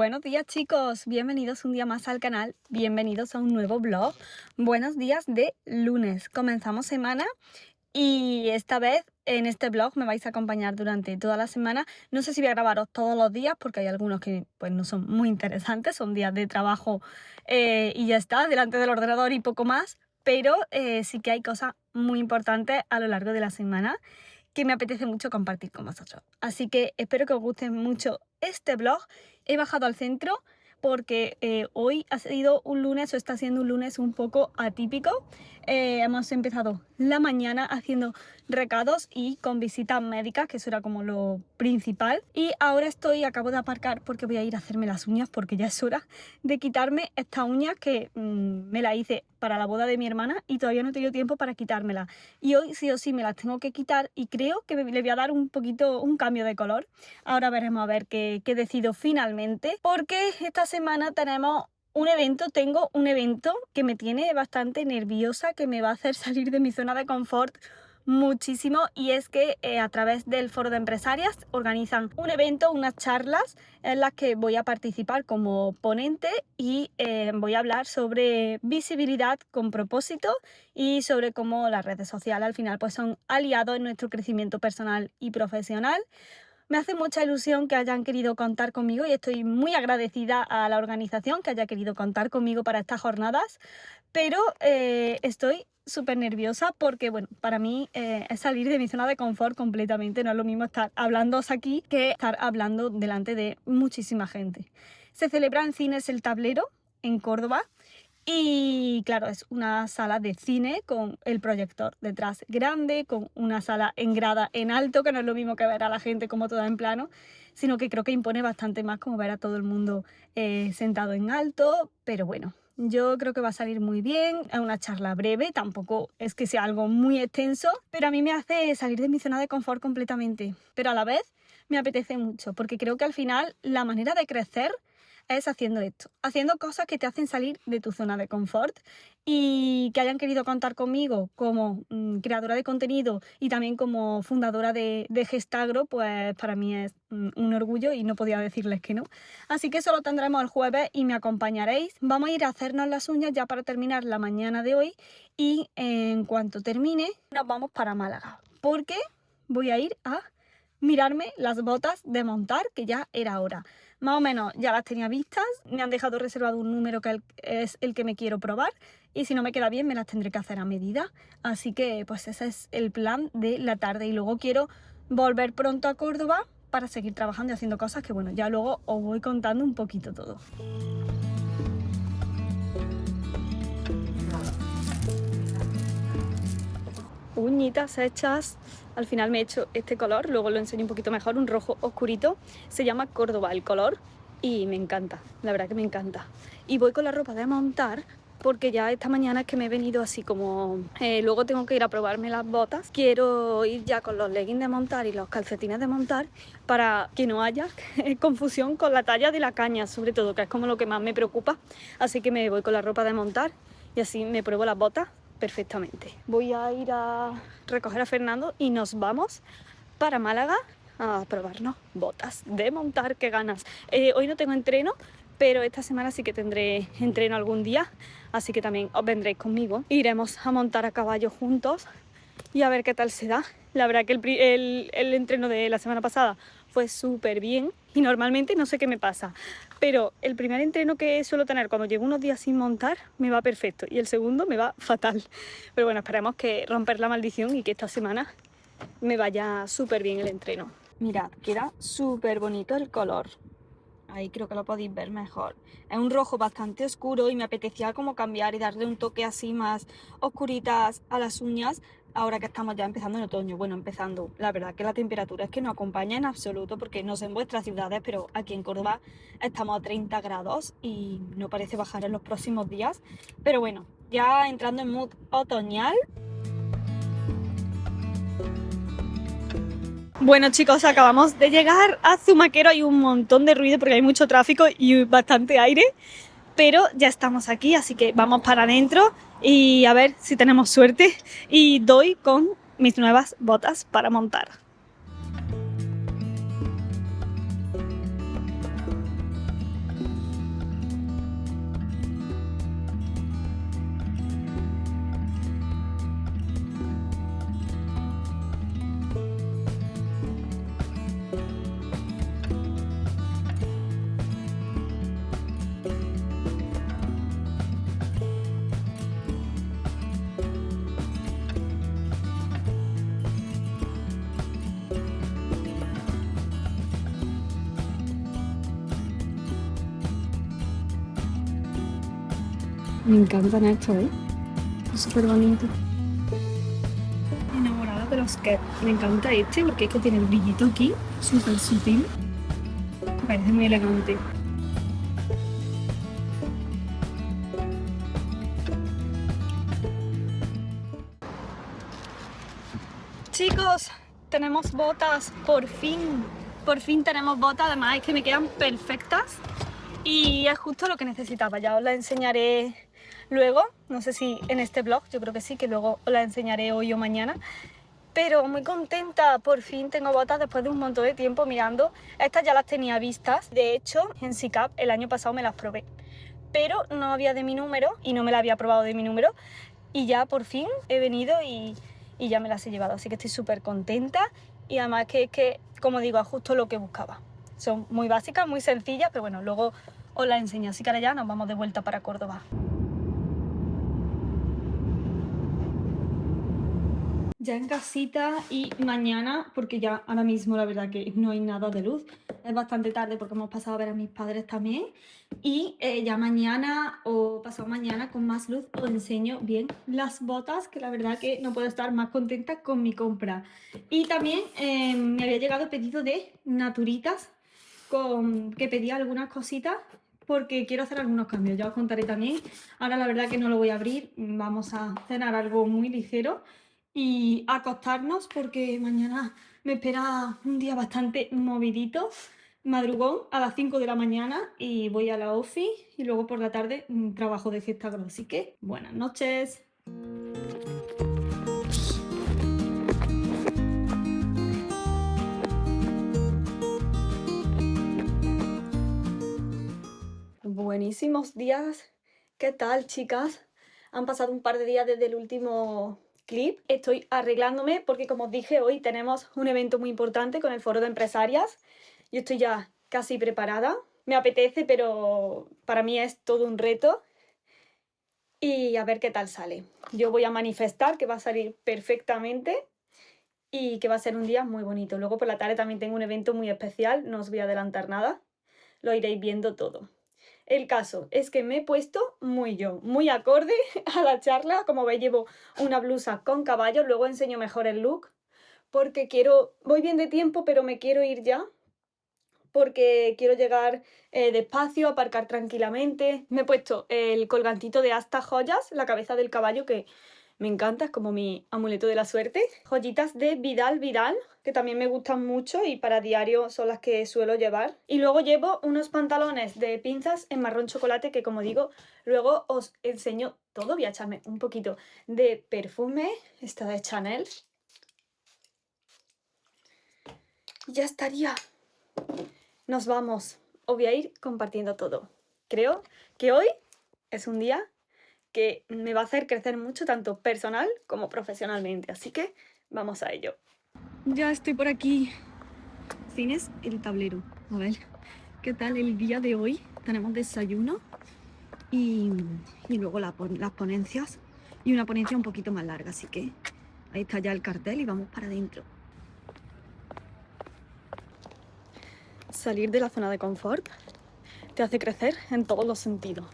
Buenos días chicos, bienvenidos un día más al canal, bienvenidos a un nuevo vlog. Buenos días de lunes, comenzamos semana y esta vez en este vlog me vais a acompañar durante toda la semana. No sé si voy a grabaros todos los días porque hay algunos que pues no son muy interesantes, son días de trabajo y ya está, delante del ordenador y poco más, pero sí que hay cosas muy importantes a lo largo de la semana que me apetece mucho compartir con vosotros. Así que espero que os guste mucho este vlog. He bajado al centro porque hoy ha sido un lunes o está siendo un lunes un poco atípico. Hemos empezado la mañana haciendo recados y con visitas médicas, que eso era como lo principal. Y ahora acabo de aparcar porque voy a ir a hacerme las uñas porque ya es hora de quitarme estas uñas que me las hice para la boda de mi hermana y todavía no he tenido tiempo para quitármelas. Y hoy sí o sí me las tengo que quitar y creo que le voy a dar un cambio de color. Ahora veremos a ver qué decido finalmente, porque esta semana tengo un evento que me tiene bastante nerviosa, que me va a hacer salir de mi zona de confort muchísimo, y es que a través del foro de empresarias organizan un evento, unas charlas en las que voy a participar como ponente y voy a hablar sobre visibilidad con propósito y sobre cómo las redes sociales al final pues son aliados en nuestro crecimiento personal y profesional. Me hace mucha ilusión que hayan querido contar conmigo y estoy muy agradecida a la organización que haya querido contar conmigo para estas jornadas, pero estoy súper nerviosa porque, bueno, para mí es salir de mi zona de confort completamente. No es lo mismo estar hablándoos aquí que estar hablando delante de muchísima gente. Se celebra en Cines El Tablero, en Córdoba. Y claro, es una sala de cine con el proyector detrás grande, con una sala en grada en alto, que no es lo mismo que ver a la gente como toda en plano, sino que creo que impone bastante más como ver a todo el mundo sentado en alto. Pero bueno, yo creo que va a salir muy bien. Es una charla breve, tampoco es que sea algo muy extenso, pero a mí me hace salir de mi zona de confort completamente. Pero a la vez me apetece mucho, porque creo que al final la manera de crecer es haciendo esto, haciendo cosas que te hacen salir de tu zona de confort. Y que hayan querido contar conmigo como creadora de contenido y también como fundadora de Gestagro, pues para mí es un orgullo y no podía decirles que no. Así que eso lo tendremos el jueves y me acompañaréis. Vamos a ir a hacernos las uñas ya para terminar la mañana de hoy y en cuanto termine nos vamos para Málaga, porque voy a ir a mirarme las botas de montar, que ya era hora. Más o menos ya las tenía vistas, me han dejado reservado un número que es el que me quiero probar, y si no me queda bien me las tendré que hacer a medida. Así que pues ese es el plan de la tarde, y luego quiero volver pronto a Córdoba para seguir trabajando y haciendo cosas que, bueno, ya luego os voy contando un poquito todo. Uñitas hechas. Al final me he hecho este color, luego lo enseño un poquito mejor, un rojo oscurito. Se llama Córdoba el color y me encanta, la verdad que me encanta. Y voy con la ropa de montar porque ya esta mañana es que me he venido así como... luego tengo que ir a probarme las botas. Quiero ir ya con los leggings de montar y los calcetines de montar para que no haya confusión con la talla de la caña, sobre todo, que es como lo que más me preocupa. Así que me voy con la ropa de montar y así me pruebo las botas perfectamente. Voy a ir a recoger a Fernando y nos vamos para Málaga a probarnos botas de montar. ¡Qué ganas! Hoy no tengo entreno, pero esta semana sí que tendré entreno algún día, así que también os vendréis conmigo. Iremos a montar a caballo juntos y a ver qué tal se da. La verdad que el entreno de la semana pasada fue súper bien y normalmente no sé qué me pasa, pero el primer entreno que suelo tener cuando llevo unos días sin montar me va perfecto y el segundo me va fatal. Pero bueno, esperemos que romper la maldición y que esta semana me vaya súper bien el entreno. Mirad, queda súper bonito el color. Ahí creo que lo podéis ver mejor. Es un rojo bastante oscuro y me apetecía como cambiar y darle un toque así más oscuritas a las uñas ahora que estamos ya empezando en otoño. Bueno, empezando. La verdad que la temperatura es que no acompaña en absoluto, porque no sé en vuestras ciudades, pero aquí en Córdoba estamos a 30 grados y no parece bajar en los próximos días. Pero bueno, ya entrando en mood otoñal. Bueno chicos, acabamos de llegar a Zumaquero. Hay un montón de ruido porque hay mucho tráfico y bastante aire, pero ya estamos aquí, así que vamos para adentro y a ver si tenemos suerte y doy con mis nuevas botas para montar. Me encantan estos, ¿eh? Es súper bonito. Enamorada de los que me encanta este porque es que tiene el brillito aquí, súper sutil. Me parece muy elegante. Chicos, tenemos botas, por fin tenemos botas, además es que me quedan perfectas y es justo lo que necesitaba. Ya os la enseñaré luego, no sé si en este vlog, yo creo que sí, que luego os la enseñaré hoy o mañana. Pero muy contenta, por fin tengo botas después de un montón de tiempo mirando. Estas ya las tenía vistas, de hecho en SICAP el año pasado me las probé, pero no había de mi número y no me la había probado de mi número y ya por fin he venido y ya me las he llevado, así que estoy súper contenta y además que, como digo, es justo lo que buscaba. Son muy básicas, muy sencillas, pero bueno, luego os las enseño, así que ahora ya nos vamos de vuelta para Córdoba. Ya en casita y mañana, porque ya ahora mismo la verdad que no hay nada de luz, es bastante tarde porque hemos pasado a ver a mis padres también y ya mañana o pasado mañana con más luz os enseño bien las botas, que la verdad que no puedo estar más contenta con mi compra. Y también me había llegado el pedido de Naturitas, que pedía algunas cositas porque quiero hacer algunos cambios, ya os contaré también. Ahora la verdad que no lo voy a abrir, vamos a cenar algo muy ligero y acostarnos porque mañana me espera un día bastante movidito, madrugón a las 5 de la mañana y voy a la ofi y luego por la tarde trabajo de fiesta, así que buenas noches. Buenísimos días, ¿qué tal, chicas? Han pasado un par de días desde el último clip. Estoy arreglándome porque, como os dije, hoy tenemos un evento muy importante con el foro de empresarias. Yo estoy ya casi preparada. Me apetece, pero para mí es todo un reto. Y a ver qué tal sale. Yo voy a manifestar que va a salir perfectamente y que va a ser un día muy bonito. Luego por la tarde también tengo un evento muy especial, no os voy a adelantar nada. Lo iréis viendo todo. El caso es que me he puesto muy acorde a la charla. Como veis, llevo una blusa con caballos, luego enseño mejor el look, porque voy bien de tiempo, pero me quiero ir ya, porque quiero llegar despacio, aparcar tranquilamente. Me he puesto el colgantito de Asta Joyas, la cabeza del caballo, que me encanta, es como mi amuleto de la suerte. Joyitas de Vidal Vidal, que también me gustan mucho y para diario son las que suelo llevar. Y luego llevo unos pantalones de pinzas en marrón chocolate que, como digo, luego os enseño todo. Voy a echarme un poquito de perfume, esta de Chanel. Y ya estaría. Nos vamos. Os voy a ir compartiendo todo. Creo que hoy es un día que me va a hacer crecer mucho, tanto personal como profesionalmente. Así que vamos a ello. Ya estoy por aquí. Cines El Tablero. A ver, ¿qué tal el día de hoy? Tenemos desayuno y luego las ponencias. Y una ponencia un poquito más larga, así que ahí está ya el cartel y vamos para adentro. Salir de la zona de confort te hace crecer en todos los sentidos.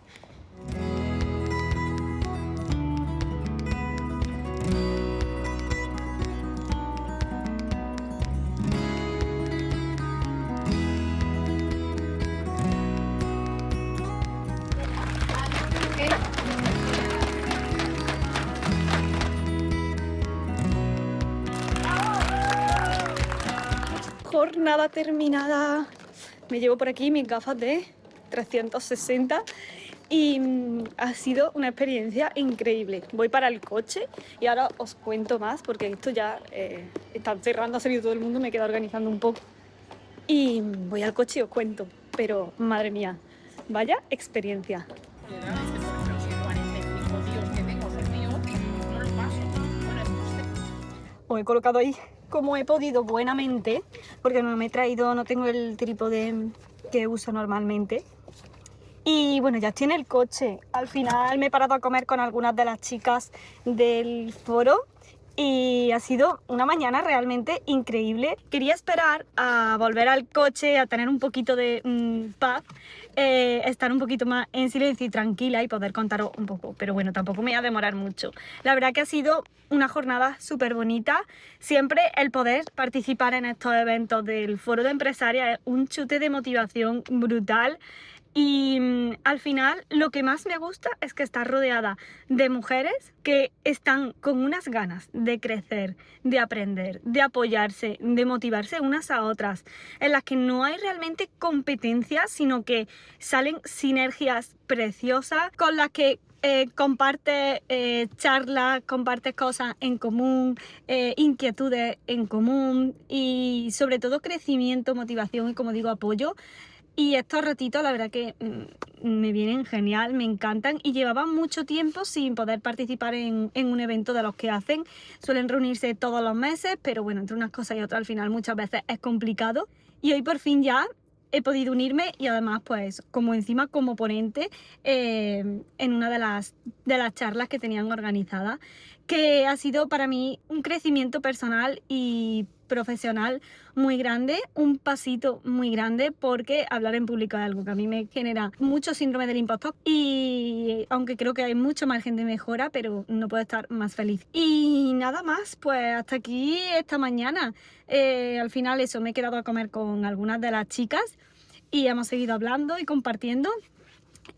Jornada terminada. Me llevo por aquí mis gafas de 360 y ha sido una experiencia increíble. Voy para el coche y ahora os cuento más porque esto ya está cerrando, ha salido todo el mundo, me he quedado organizando un poco y voy al coche y os cuento. Pero madre mía, vaya experiencia. Os he colocado ahí como he podido buenamente, porque no me he traído, no tengo el trípode que uso normalmente. Y bueno, ya estoy en el coche. Al final me he parado a comer con algunas de las chicas del foro y ha sido una mañana realmente increíble. Quería esperar a volver al coche, a tener un poquito de paz estar un poquito más en silencio y tranquila y poder contaros un poco. Pero bueno, tampoco me voy a demorar mucho. La verdad que ha sido una jornada súper bonita. Siempre el poder participar en estos eventos del Foro de Empresarias es un chute de motivación brutal. Y al final lo que más me gusta es que está rodeada de mujeres que están con unas ganas de crecer, de aprender, de apoyarse, de motivarse unas a otras, en las que no hay realmente competencia, sino que salen sinergias preciosas con las que compartes charlas, compartes cosas en común, inquietudes en común y sobre todo crecimiento, motivación y, como digo, apoyo. Y estos ratitos la verdad que me vienen genial, me encantan, y llevaba mucho tiempo sin poder participar en un evento de los que hacen. Suelen reunirse todos los meses, pero bueno, entre unas cosas y otras al final muchas veces es complicado. Y hoy por fin ya he podido unirme, y además pues como encima como ponente en una de las charlas que tenían organizadas, que ha sido para mí un crecimiento personal y profesional muy grande, un pasito muy grande, porque hablar en público es algo que a mí me genera mucho síndrome del impostor, y aunque creo que hay mucho margen de mejora, pero no puedo estar más feliz. Y nada más, pues hasta aquí esta mañana. Al final eso, me he quedado a comer con algunas de las chicas y hemos seguido hablando y compartiendo.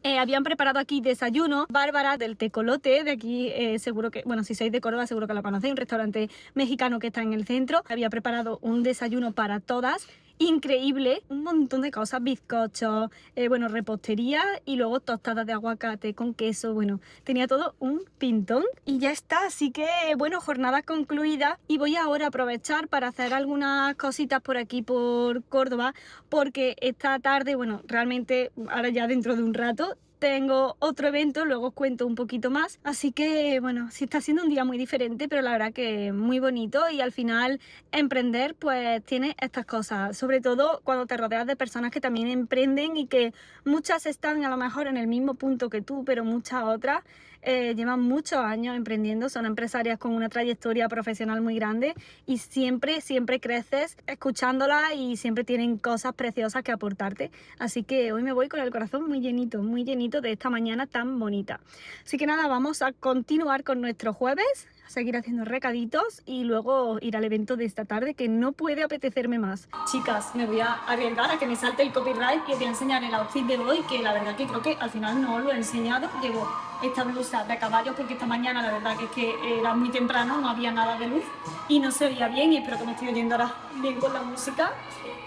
Habían preparado aquí desayuno. Bárbara del Tecolote, de aquí, seguro que, bueno, si sois de Córdoba seguro que la conocéis, un restaurante mexicano que está en el centro. Había preparado un desayuno para todas, increíble, un montón de cosas, bizcochos, bueno, repostería y luego tostadas de aguacate con queso. Bueno, tenía todo un pintón y ya está. Así que, bueno, jornada concluida, y voy ahora a aprovechar para hacer algunas cositas por aquí por Córdoba, porque esta tarde, bueno, realmente ahora ya dentro de un rato tengo otro evento, luego os cuento un poquito más. Así que bueno, sí está siendo un día muy diferente, pero la verdad que muy bonito. Y al final emprender pues tiene estas cosas, sobre todo cuando te rodeas de personas que también emprenden, y que muchas están a lo mejor en el mismo punto que tú, pero muchas otras llevan muchos años emprendiendo, son empresarias con una trayectoria profesional muy grande, y siempre creces escuchándolas y siempre tienen cosas preciosas que aportarte. Así que hoy me voy con el corazón muy llenito de esta mañana tan bonita. Así que nada, vamos a continuar con nuestro jueves, a seguir haciendo recaditos y luego ir al evento de esta tarde, que no puede apetecerme más. Chicas, me voy a arriesgar a que me salte el copyright y os voy a enseñar el outfit de hoy, que la verdad que creo que al final no os lo he enseñado. Llevo esta blusa de caballo porque esta mañana la verdad que es que era muy temprano, no había nada de luz y no se veía bien, y espero que me estoy oyendo ahora bien con la música.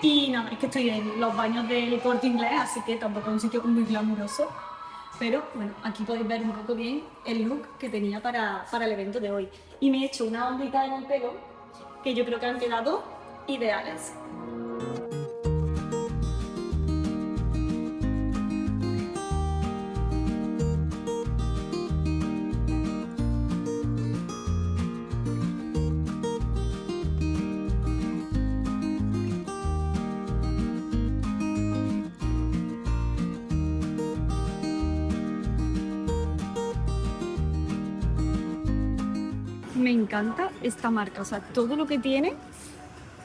Y nada, es que estoy en los baños del Corte Inglés, así que tampoco es un sitio muy glamuroso. Pero bueno, aquí podéis ver un poco bien el look que tenía para el evento de hoy. Y me he hecho una ondita en el pelo que yo creo que han quedado ideales. Me encanta esta marca, o sea, todo lo que tiene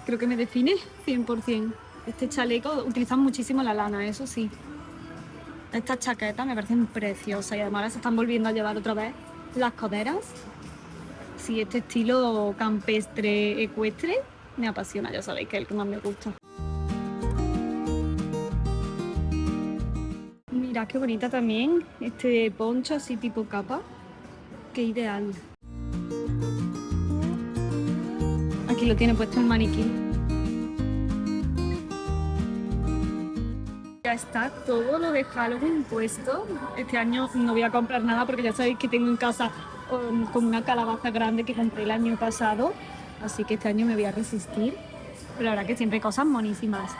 creo que me define 100%. Este chaleco, utilizan muchísimo la lana, eso sí. Estas chaquetas me parecen preciosas, y además ahora se están volviendo a llevar otra vez las coderas. Sí, este estilo campestre, ecuestre, me apasiona, ya sabéis que es el que más me gusta. Mirad qué bonita también este poncho así tipo capa, qué ideal. Aquí lo tiene puesto el maniquí. Ya está todo lo de Halloween puesto. Este año no voy a comprar nada porque ya sabéis que tengo en casa como una calabaza grande que compré el año pasado, así que este año me voy a resistir. Pero la verdad que siempre hay cosas monísimas.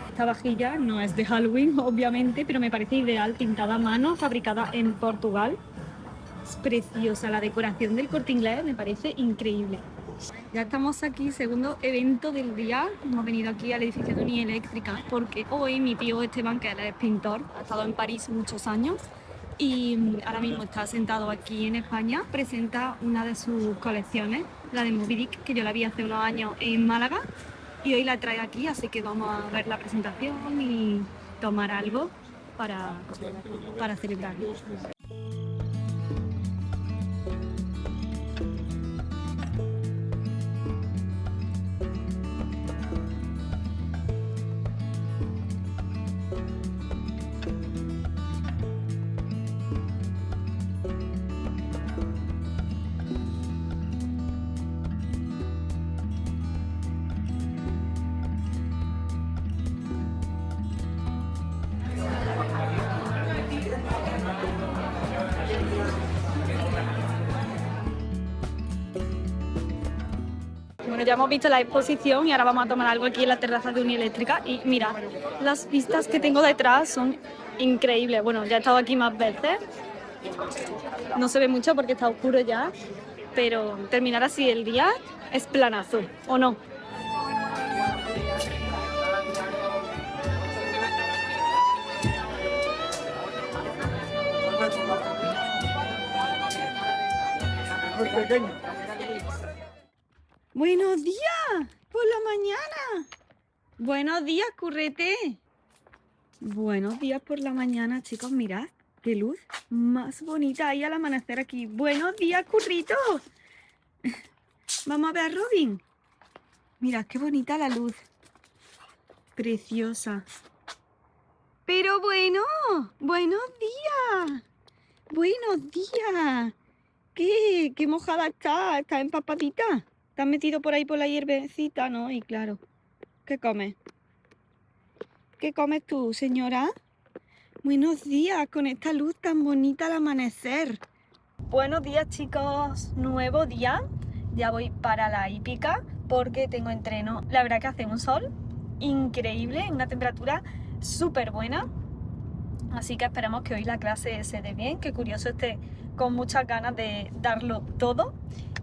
Esta vajilla no es de Halloween, obviamente, pero me parece ideal, pintada a mano, fabricada en Portugal. Es preciosa, la decoración del Corte Inglés me parece increíble. Ya estamos aquí, segundo evento del día. Hemos venido aquí al edificio de Unieléctrica porque hoy mi tío Esteban, que él es pintor, ha estado en París muchos años y ahora mismo está sentado aquí en España, presenta una de sus colecciones, la de Moby Dick, que yo la vi hace unos años en Málaga, y hoy la trae aquí, así que vamos a ver la presentación y tomar algo. para celebrarlo. Bueno, ya hemos visto la exposición y ahora vamos a tomar algo aquí en la terraza de Unieléctrica y mirad, las vistas que tengo detrás son increíbles. Bueno, ya he estado aquí más veces, no se ve mucho porque está oscuro ya, pero terminar así el día es planazo, ¿o no? Buenos días, por la mañana. Buenos días, currete. Buenos días por la mañana, chicos, mirad qué luz más bonita hay al amanecer aquí. Buenos días, currito. Vamos a ver a Robin. Mirad qué bonita la luz. Preciosa. Pero bueno, buenos días. Buenos días. ¿Qué mojada está? ¿Está empapadita? ¿Te has metido por ahí por la hierbecita? No, y claro. ¿Qué comes? ¿Qué comes tú, señora? Buenos días, con esta luz tan bonita al amanecer. Buenos días, chicos. Nuevo día. Ya voy para la hípica porque tengo entreno. La verdad que hace un sol increíble, una temperatura súper buena. Así que esperemos que hoy la clase se dé bien, que Curioso esté con muchas ganas de darlo todo.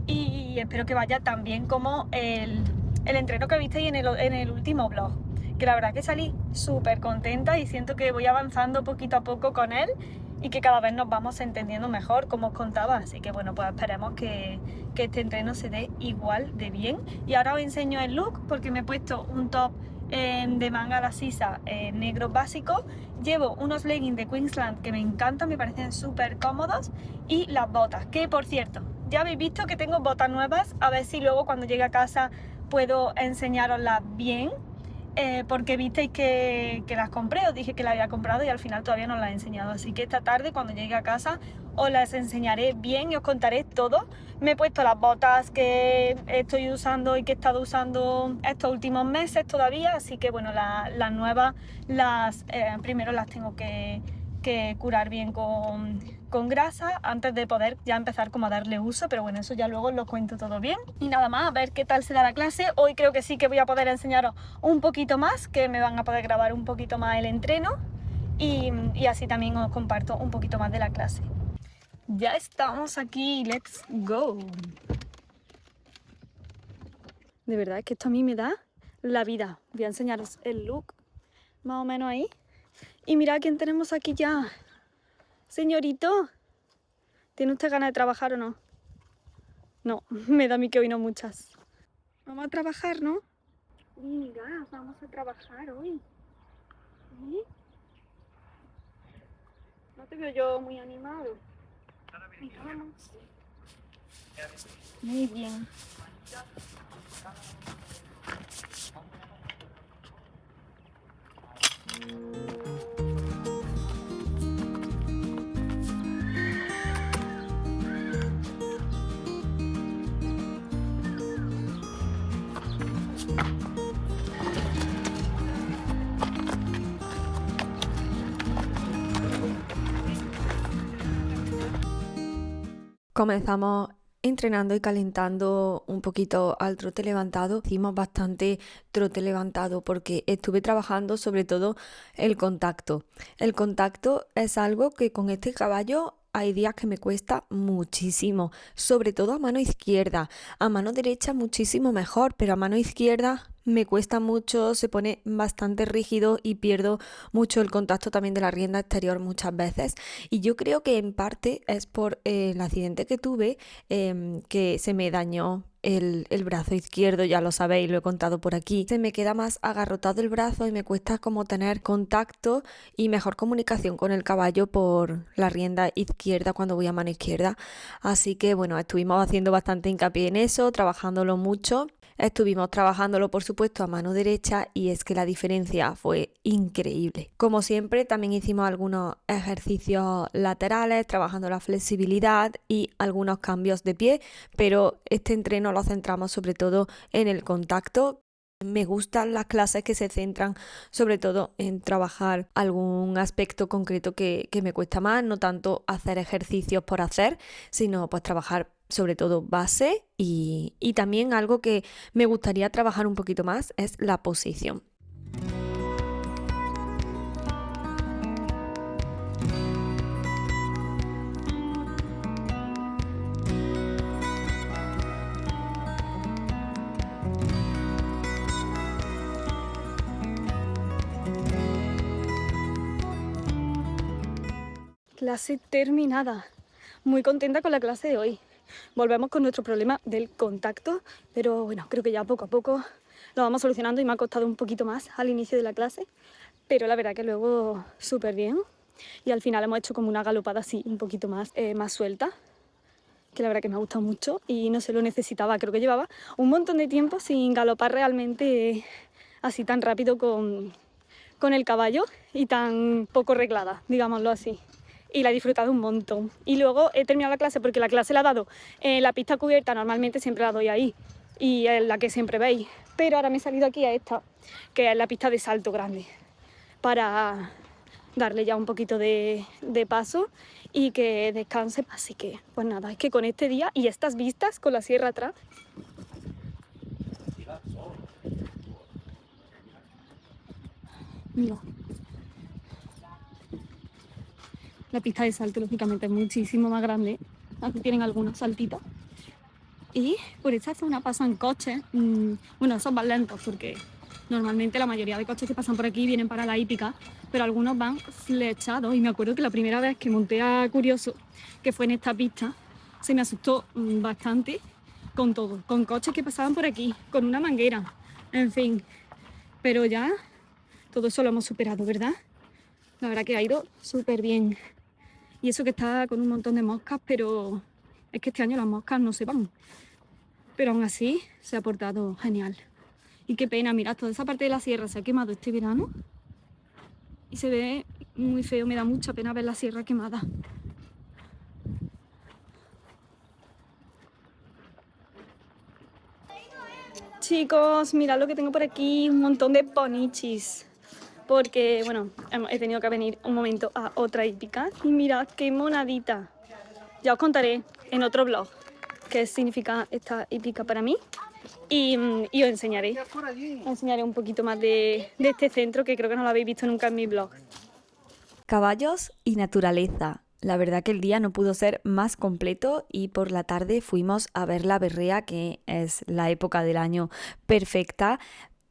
Y espero que vaya tan bien como el entreno que visteis en el último vlog, que la verdad que salí súper contenta y siento que voy avanzando poquito a poco con él y que cada vez nos vamos entendiendo mejor, como os contaba. Así que bueno, pues esperemos que este entreno se dé igual de bien. Y ahora os enseño el look porque me he puesto un top de manga a la sisa negro básico. Llevo unos leggings de Queensland que me encantan, me parecen súper cómodos, y las botas, que por cierto, ya habéis visto que tengo botas nuevas. A ver si luego cuando llegue a casa puedo enseñaroslas bien, porque visteis que las compré, os dije que las había comprado y al final todavía no las he enseñado. Así que esta tarde cuando llegue a casa os las enseñaré bien y os contaré todo. Me he puesto las botas que estoy usando y que he estado usando estos últimos meses todavía, así que bueno, las nuevas primero las tengo que curar bien con grasa antes de poder ya empezar como a darle uso, pero bueno, eso ya luego os lo cuento todo bien. Y nada más, a ver qué tal se da la clase. Hoy creo que sí que voy a poder enseñaros un poquito más, que me van a poder grabar un poquito más el entreno y así también os comparto un poquito más de la clase. Ya estamos aquí, let's go. De verdad es que esto a mí me da la vida. Voy a enseñaros el look, más o menos ahí. Y mirad quién tenemos aquí ya. Señorito, ¿tiene usted ganas de trabajar o no? No, me da a mí que hoy no muchas. Vamos a trabajar, ¿no? Mira, vamos a trabajar hoy. ¿Sí? No te veo yo muy animado. Venga, vamos. Muy bien. Comenzamos entrenando y calentando un poquito al trote levantado. Hicimos bastante trote levantado porque estuve trabajando sobre todo el contacto. El contacto es algo que con este caballo hay días que me cuesta muchísimo, sobre todo a mano izquierda. A mano derecha muchísimo mejor, pero a mano izquierda me cuesta mucho, se pone bastante rígido y pierdo mucho el contacto también de la rienda exterior muchas veces. Y yo creo que en parte es por el accidente que tuve, que se me dañó el brazo izquierdo, ya lo sabéis, lo he contado por aquí. Se me queda más agarrotado el brazo y me cuesta como tener contacto y mejor comunicación con el caballo por la rienda izquierda cuando voy a mano izquierda. Así que bueno, estuvimos haciendo bastante hincapié en eso, trabajándolo mucho. Estuvimos trabajándolo, por supuesto, a mano derecha y es que la diferencia fue increíble. Como siempre, también hicimos algunos ejercicios laterales, trabajando la flexibilidad y algunos cambios de pie, pero este entreno lo centramos sobre todo en el contacto. Me gustan las clases que se centran sobre todo en trabajar algún aspecto concreto que me cuesta más, no tanto hacer ejercicios por hacer, sino pues trabajar sobre todo base y también algo que me gustaría trabajar un poquito más es la posición. Clase terminada. Muy contenta con la clase de hoy. Volvemos con nuestro problema del contacto, pero bueno, creo que ya poco a poco lo vamos solucionando y me ha costado un poquito más al inicio de la clase, pero la verdad que luego súper bien. Y al final hemos hecho como una galopada así, un poquito más suelta, que la verdad que me ha gustado mucho y no se lo necesitaba. Creo que llevaba un montón de tiempo sin galopar realmente así tan rápido con el caballo y tan poco reglada, digámoslo así. Y la he disfrutado un montón. Y luego he terminado la clase porque la clase la he dado en la pista cubierta, normalmente siempre la doy ahí y es la que siempre veis. Pero ahora me he salido aquí a esta, que es la pista de salto grande, para darle ya un poquito de paso y que descanse. Así que, pues nada, es que con este día y estas vistas con la sierra atrás. Mira. La pista de salto, lógicamente, es muchísimo más grande. Aquí tienen algunos saltitos. Y por esta zona pasan coches. Bueno, son más lentos porque normalmente la mayoría de coches que pasan por aquí vienen para la hípica, pero algunos van flechados. Y me acuerdo que la primera vez que monté a Curioso, que fue en esta pista, se me asustó bastante con todo. Con coches que pasaban por aquí, con una manguera, en fin. Pero ya todo eso lo hemos superado, ¿verdad? La verdad que ha ido súper bien. Y eso que está con un montón de moscas, pero es que este año las moscas no se van. Pero aún así se ha portado genial. Y qué pena, mirad, toda esa parte de la sierra se ha quemado este verano. Y se ve muy feo, me da mucha pena ver la sierra quemada. Chicos, mirad lo que tengo por aquí, un montón de ponichis. Porque, bueno, he tenido que venir un momento a otra hípica. Y mirad qué monadita. Ya os contaré en otro vlog qué significa esta hípica para mí. Y os enseñaré un poquito más de este centro que creo que no lo habéis visto nunca en mi blog. Caballos y naturaleza. La verdad que el día no pudo ser más completo y por la tarde fuimos a ver la berrea, que es la época del año perfecta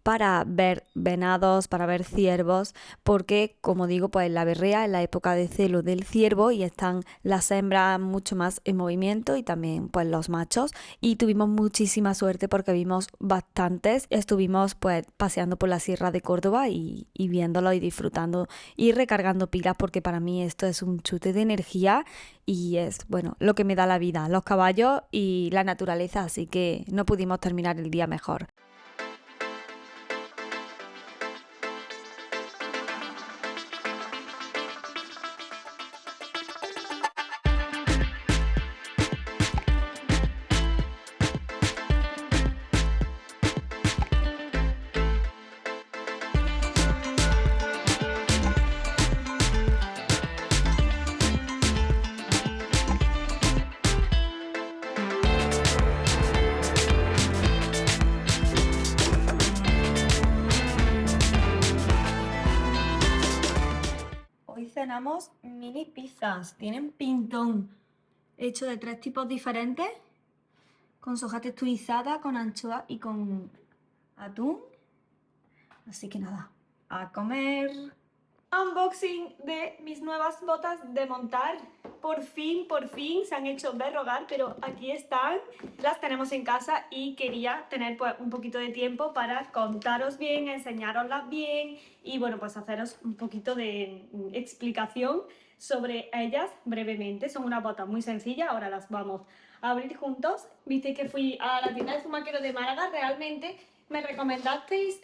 para ver venados, para ver ciervos, porque como digo, pues la berrea es la época de celo del ciervo y están las hembras mucho más en movimiento y también pues los machos, y tuvimos muchísima suerte porque vimos bastantes. Estuvimos pues paseando por la Sierra de Córdoba y viéndolo y disfrutando y recargando pilas, porque para mí esto es un chute de energía y es, bueno, lo que me da la vida, los caballos y la naturaleza, así que no pudimos terminar el día mejor. Hoy cenamos mini pizzas, tienen pintón, hecho de 3 tipos diferentes, con soja texturizada, con anchoa y con atún. Así que nada, a comer. Unboxing de mis nuevas botas de montar. Por fin se han hecho de rogar, pero aquí están. Las tenemos en casa y quería tener pues un poquito de tiempo para contaros bien, enseñaroslas bien y bueno, pues haceros un poquito de explicación sobre ellas brevemente. Son unas botas muy sencillas, ahora las vamos a abrir juntos. Visteis que fui a la tienda de Zumaquero de Málaga, realmente me recomendasteis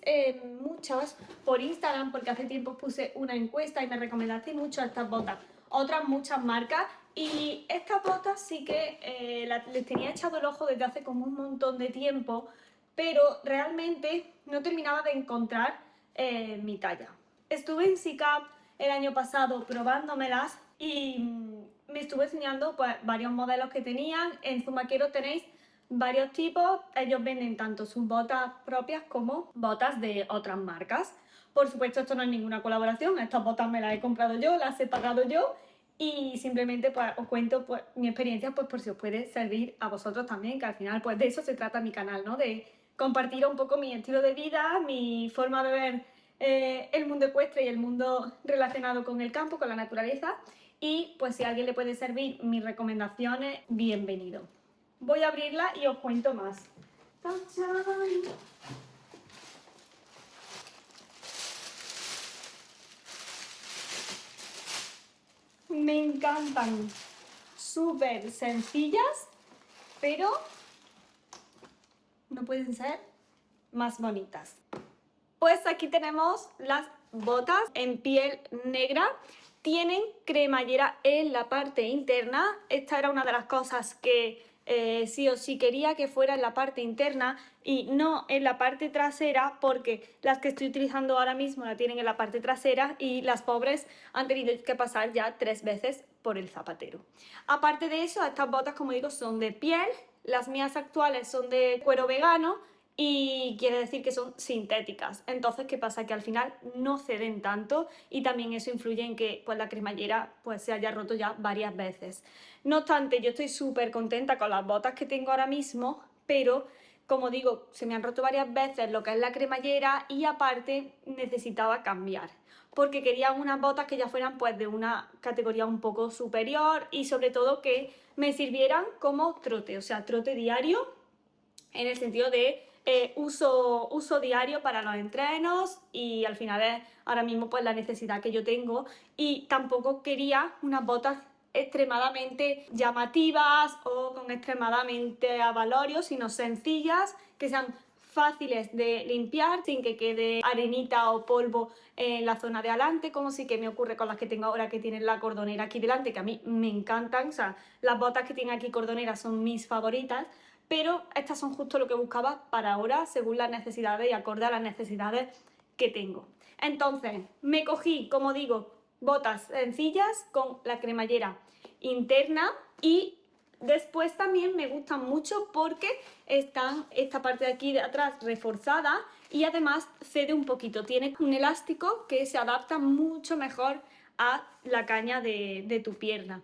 muchas por Instagram, porque hace tiempo puse una encuesta y me recomendasteis mucho estas botas. Otras muchas marcas, y estas botas sí que les tenía echado el ojo desde hace como un montón de tiempo, pero realmente no terminaba de encontrar mi talla. Estuve en SICAP el año pasado probándomelas y me estuve enseñando pues varios modelos que tenían. En Zumaquero tenéis varios tipos, ellos venden tanto sus botas propias como botas de otras marcas. Por supuesto, esto no es ninguna colaboración, estas botas me las he comprado yo, las he pagado yo y simplemente pues os cuento pues mi experiencia pues por si os puede servir a vosotros también, que al final pues de eso se trata mi canal, ¿no? De compartir un poco mi estilo de vida, mi forma de ver el mundo ecuestre y el mundo relacionado con el campo, con la naturaleza, y pues si a alguien le puede servir mis recomendaciones, bienvenido. Voy a abrirla y os cuento más. ¡Tachán! Me encantan. Súper sencillas, pero no pueden ser más bonitas. Pues aquí tenemos las botas en piel negra. Tienen cremallera en la parte interna. Esta era una de las cosas que sí o sí quería que fuera en la parte interna y no en la parte trasera, porque las que estoy utilizando ahora mismo la tienen en la parte trasera y las pobres han tenido que pasar ya 3 veces por el zapatero. Aparte de eso, estas botas, como digo, son de piel. Las mías actuales son de cuero vegano y quiere decir que son sintéticas. Entonces, ¿qué pasa? Que al final no ceden tanto y también eso influye en que pues, la cremallera pues, se haya roto ya varias veces. No obstante, yo estoy súper contenta con las botas que tengo ahora mismo, pero como digo, se me han roto varias veces lo que es la cremallera y aparte necesitaba cambiar, porque quería unas botas que ya fueran pues de una categoría un poco superior y sobre todo que me sirvieran como trote, o sea, trote diario, en el sentido de uso diario para los entrenos, y al final es ahora mismo pues la necesidad que yo tengo, y tampoco quería unas botas extremadamente llamativas o con extremadamente avalorio, sino sencillas, que sean fáciles de limpiar sin que quede arenita o polvo en la zona de adelante, como sí que me ocurre con las que tengo ahora, que tienen la cordonera aquí delante, que a mí me encantan. O sea, las botas que tienen aquí cordonera son mis favoritas, pero estas son justo lo que buscaba para ahora, según las necesidades y acorde a las necesidades que tengo. Entonces, me cogí, como digo, botas sencillas con la cremallera interna, y después también me gustan mucho porque están esta parte de aquí de atrás reforzada y además cede un poquito, tiene un elástico que se adapta mucho mejor a la caña de tu pierna.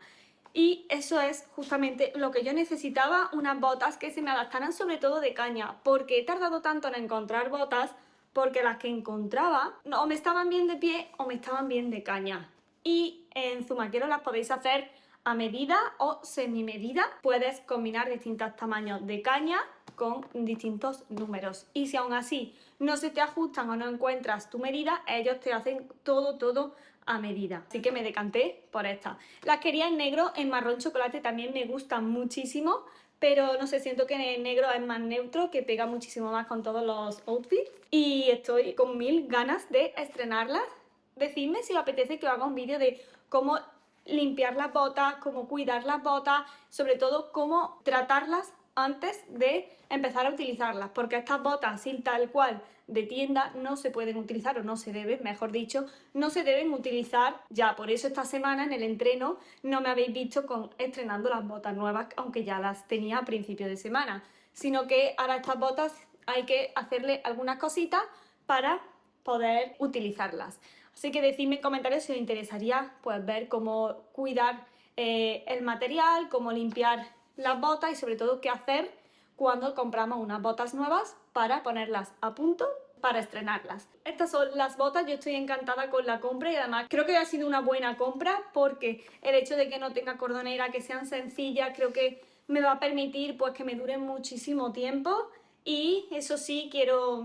Y eso es justamente lo que yo necesitaba, unas botas que se me adaptaran sobre todo de caña, porque he tardado tanto en encontrar botas, porque las que encontraba o me estaban bien de pie o me estaban bien de caña. Y en Zumaquero las podéis hacer a medida o semi-medida. Puedes combinar distintos tamaños de caña con distintos números. Y si aún así no se te ajustan o no encuentras tu medida, ellos te hacen todo a medida. Así que me decanté por esta. Las quería en negro, en marrón chocolate también me gustan muchísimo, pero no sé, siento que en negro es más neutro, que pega muchísimo más con todos los outfits. Y estoy con mil ganas de estrenarlas. Decidme si os apetece que os haga un vídeo de cómo limpiar las botas, cómo cuidar las botas, sobre todo cómo tratarlas antes de empezar a utilizarlas, porque estas botas así tal cual de tienda no se pueden utilizar, o no se deben, mejor dicho, no se deben utilizar ya. Por eso esta semana en el entreno no me habéis visto estrenando las botas nuevas, aunque ya las tenía a principio de semana, sino que ahora estas botas hay que hacerle algunas cositas para poder utilizarlas. Así que decidme en comentarios si os interesaría pues ver cómo cuidar el material, cómo limpiar las botas y sobre todo qué hacer cuando compramos unas botas nuevas para ponerlas a punto para estrenarlas. Estas son las botas, yo estoy encantada con la compra y además creo que ha sido una buena compra porque el hecho de que no tenga cordonera, que sean sencillas, creo que me va a permitir pues que me duren muchísimo tiempo. Y eso sí, quiero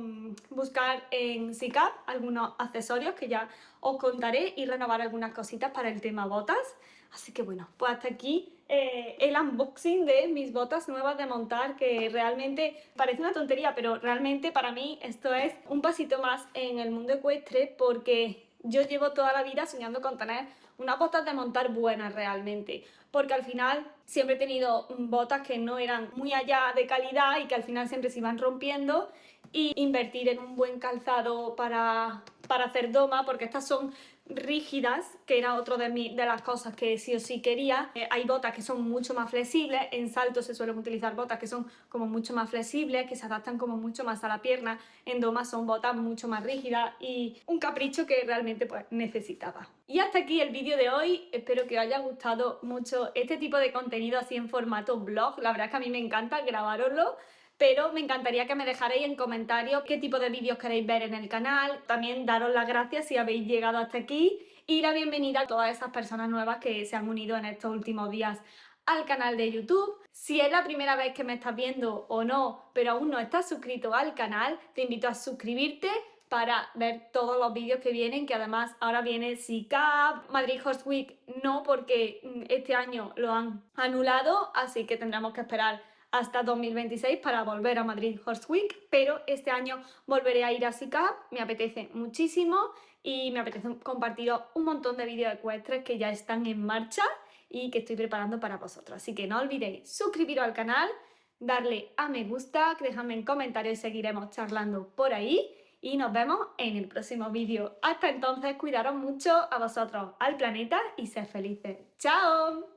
buscar en Sicap algunos accesorios que ya os contaré y renovar algunas cositas para el tema botas. Así que bueno, pues hasta aquí el unboxing de mis botas nuevas de montar, que realmente parece una tontería, pero realmente para mí esto es un pasito más en el mundo ecuestre porque yo llevo toda la vida soñando con tener unas botas de montar buenas realmente, porque al final siempre he tenido botas que no eran muy allá de calidad y que al final siempre se iban rompiendo, y invertir en un buen calzado para hacer doma, porque estas son rígidas, que era otro de las cosas que sí o sí quería. Hay botas que son mucho más flexibles, en salto se suelen utilizar botas que son como mucho más flexibles, que se adaptan como mucho más a la pierna. En doma son botas mucho más rígidas y un capricho que realmente pues necesitaba. Y hasta aquí el vídeo de hoy, espero que os haya gustado mucho este tipo de contenido así en formato vlog. La verdad es que a mí me encanta grabároslo, pero me encantaría que me dejarais en comentarios qué tipo de vídeos queréis ver en el canal. También daros las gracias si habéis llegado hasta aquí y la bienvenida a todas esas personas nuevas que se han unido en estos últimos días al canal de YouTube. Si es la primera vez que me estás viendo o no, pero aún no estás suscrito al canal, te invito a suscribirte para ver todos los vídeos que vienen, que además ahora viene SICAP, Madrid Horse Week no, porque este año lo han anulado, así que tendremos que esperar hasta 2026 para volver a Madrid Horse Week, pero este año volveré a ir a SICAP, me apetece muchísimo y me apetece compartiros un montón de vídeos ecuestres que ya están en marcha y que estoy preparando para vosotros. Así que no olvidéis suscribiros al canal, darle a me gusta, dejadme en comentarios y seguiremos charlando por ahí. Y nos vemos en el próximo vídeo. Hasta entonces, cuidaros mucho a vosotros, al planeta y sed felices. ¡Chao!